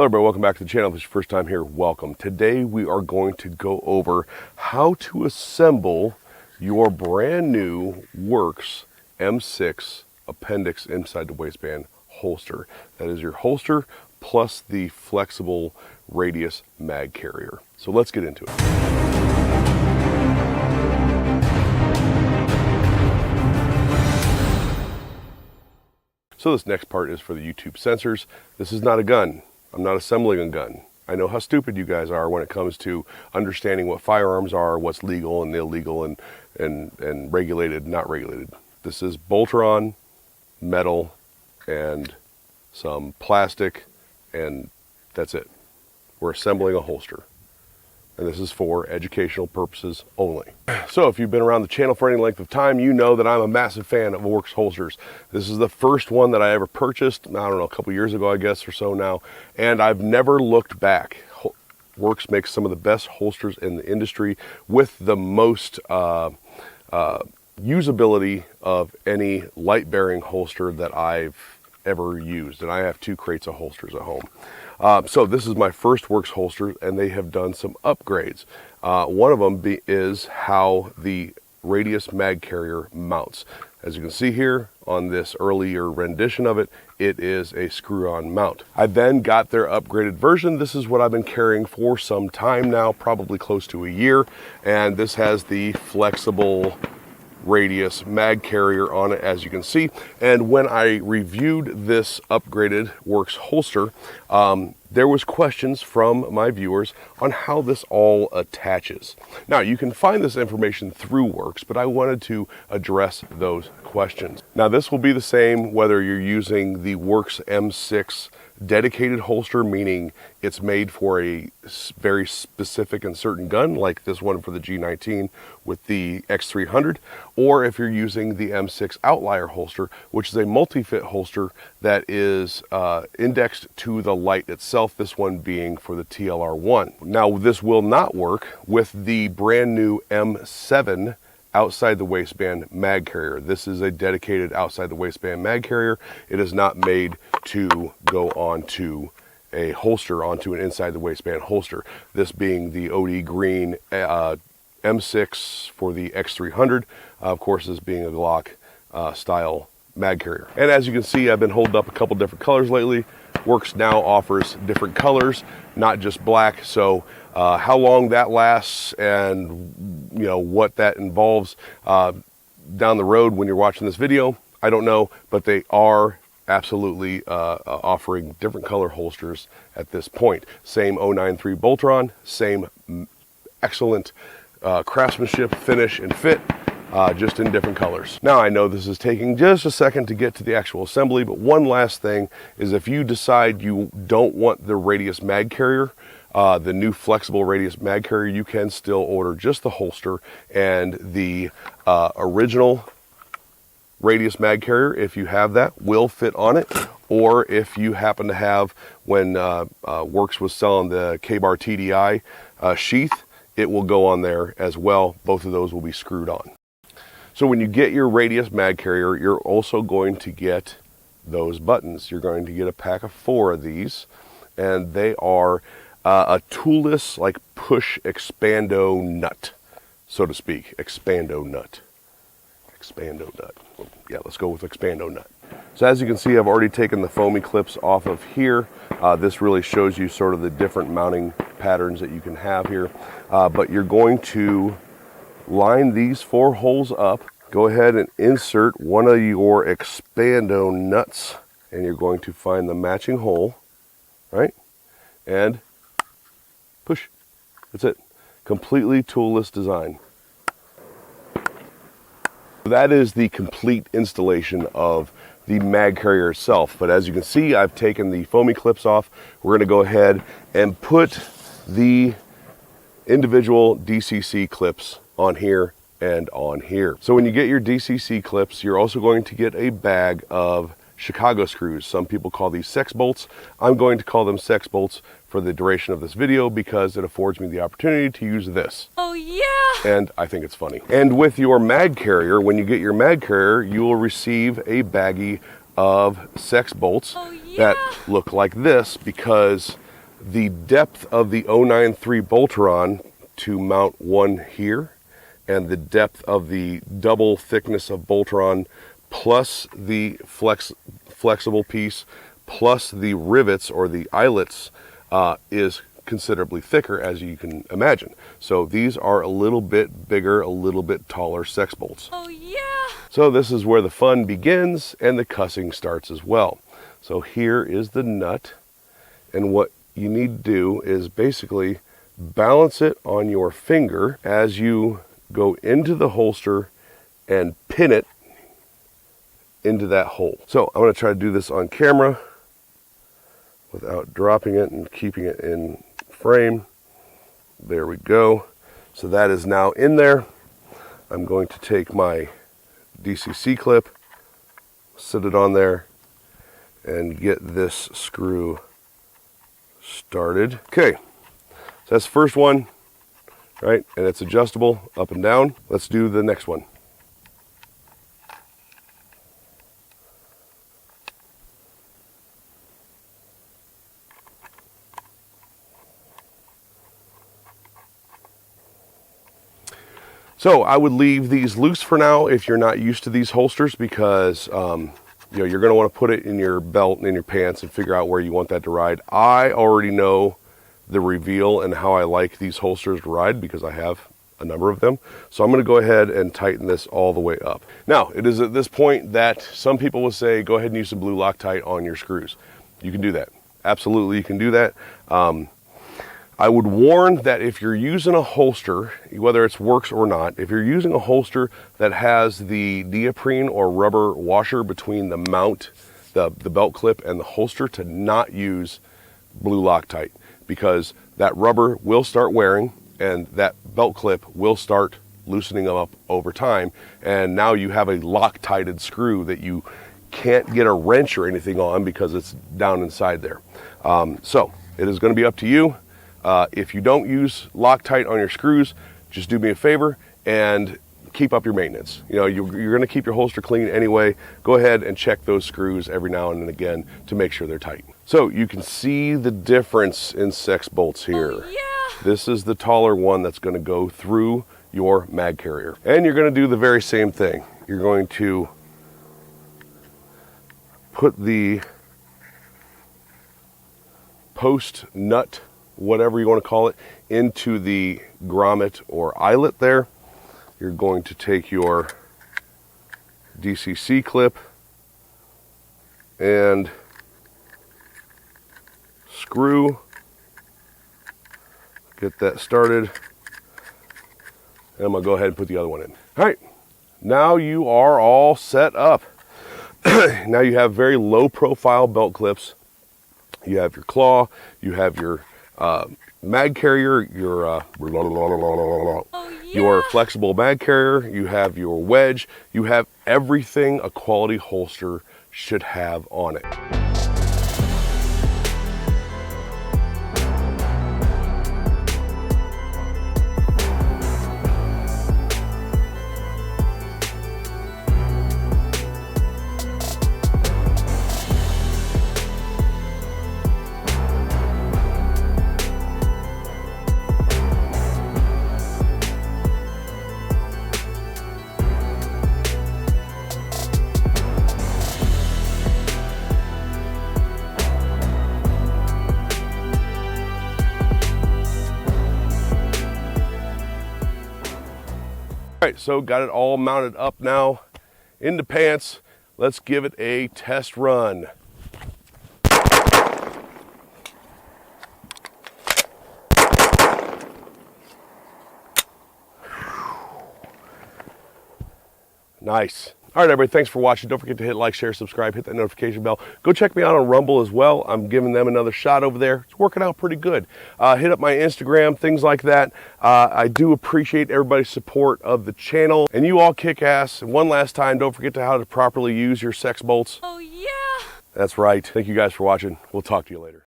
Hello everybody, welcome back to the channel. If this is your first time here, welcome. Today we are going to go over how to assemble your brand new Werkz M6 appendix inside the waistband holster. That is your holster plus the flexible radius mag carrier. So let's get into it. So this next part is for the YouTube censors. This is not a gun. I'm not assembling a gun. I know how stupid you guys are when it comes to understanding what firearms are, what's legal and illegal and regulated, not regulated. This is bolt-on, metal, and some plastic, and that's it. We're assembling a holster. And this is for educational purposes only. So if you've been around the channel for any length of time, you know that I'm a massive fan of Werkz holsters. This is the first one that I ever purchased, I don't know, a couple years ago, I guess, or so now, and I've never looked back. Werkz makes some of the best holsters in the industry with the most usability of any light-bearing holster that I've ever used, and I have 2 crates of holsters at home. So this is my first Werkz holster, and they have done some upgrades. One of them is how the radius mag carrier mounts. As you can see here on this earlier rendition of it, it is a screw-on mount. I then got their upgraded version. This is what I've been carrying for some time now, probably close to a year, and this has the flexible radius mag carrier on it, as you can see. And when I reviewed this upgraded Werkz holster, there was questions from my viewers on how this all attaches. Now, you can find this information through Werkz, but I wanted to address those questions. Now, this will be the same whether you're using the Werkz M6 dedicated holster, meaning it's made for a very specific and certain gun, like this one for the G19 with the X300, or if you're using the M6 Outlier holster, which is a multi-fit holster that is indexed to the light itself, this one being for the TLR1. Now, this will not work with the brand new M7 outside the waistband mag carrier. This is a dedicated outside the waistband mag carrier. It is not made to go onto a holster, onto an inside the waistband holster. This being the OD green M6 for the X300, of course, this being a Glock style mag carrier. And as you can see, I've been holding up a couple different colors lately. Werkz now offers different colors, not just black. So how long that lasts and what that involves down the road when you're watching this video, I don't know, but they are absolutely offering different color holsters at this point. Same 093 bolt-on, same excellent craftsmanship, finish, and fit. Just in different colors. Now, I know this is taking just a second to get to the actual assembly, but one last thing is if you decide you don't want the radius mag carrier, the new flexible radius mag carrier, you can still order just the holster, and the original radius mag carrier, if you have that, will fit on it. Or if you happen to have, when Werkz was selling the K-Bar TDI sheath, it will go on there as well. Both of those will be screwed on. So when you get your radius mag carrier, you're also going to get those buttons. You're going to get a pack of 4 of these, and they are a toolless, like push expando nut, so to speak. Expando nut. Expando nut. Yeah, let's go with expando nut. So as you can see, I've already taken the foamy clips off of here. This really shows you sort of the different mounting patterns that you can have here. But you're going to line these 4 holes up. Go ahead and insert one of your expando nuts, and you're going to find the matching hole, right? And push. That's it. Completely toolless design. That is the complete installation of the mag carrier itself. But as you can see, I've taken the foamy clips off. We're going to go ahead and put the individual DCC clips on here and on here. So when you get your DCC clips, you're also going to get a bag of Chicago screws. Some people call these sex bolts. I'm going to call them sex bolts for the duration of this video because it affords me the opportunity to use this. Oh yeah! And I think it's funny. And with your mag carrier, when you get your mag carrier, you will receive a baggie of sex bolts that look like this, because the depth of the 093 bolteron to mount one here, and the depth of the double thickness of bolteron plus the flexible piece plus the rivets or the eyelets is considerably thicker, as you can imagine. So these are a little bit bigger, a little bit taller sex bolts. Oh yeah! So this is where the fun begins and the cussing starts as well. So here is the nut, and what you need to do is basically balance it on your finger as you go into the holster and pin it into that hole. So I'm going to try to do this on camera without dropping it and keeping it in frame. There we go. So that is now in there. I'm going to take my DCC clip, sit it on there, and get this screw started. Okay, so that's the first one, right? And it's adjustable up and down. Let's do the next one. So I would leave these loose for now if you're not used to these holsters, because you're going to want to put it in your belt and in your pants and figure out where you want that to ride. I already know the reveal and how I like these holsters to ride because I have a number of them. So I'm going to go ahead and tighten this all the way up. Now, it is at this point that some people will say, go ahead and use some blue Loctite on your screws. You can do that. Absolutely, you can do that. I would warn that if you're using a holster, whether it's Werkz or not, if you're using a holster that has the neoprene or rubber washer between the mount, the belt clip and the holster, to not use blue Loctite, because that rubber will start wearing and that belt clip will start loosening up over time, and now you have a Loctited screw that you can't get a wrench or anything on because it's down inside there. So it is going to be up to you. If you don't use Loctite on your screws, just do me a favor and keep up your maintenance. You know, you're going to keep your holster clean anyway. Go ahead and check those screws every now and again to make sure they're tight. So you can see the difference in sex bolts here. Oh, yeah. This is the taller one that's going to go through your mag carrier. And you're going to do the very same thing. You're going to put the post nut, whatever you want to call it, into the grommet or eyelet there. You're going to take your DCC clip and screw, get that started, and I'm going to go ahead and put the other one in. All right, now you are all set up. Now you have very low profile belt clips. You have your claw, you have your mag carrier, your your flexible mag carrier, you have your wedge, you have everything a quality holster should have on it. All right, so got it all mounted up now into pants. Let's give it a test run. Nice. All right, everybody, thanks for watching. Don't forget to hit like, share, subscribe, hit that notification bell. Go check me out on Rumble as well. I'm giving them another shot over there. It's working out pretty good. Hit up my Instagram, things like that. I do appreciate everybody's support of the channel. And you all kick ass. And one last time, don't forget how to properly use your sex bolts. Oh, yeah. That's right. Thank you guys for watching. We'll talk to you later.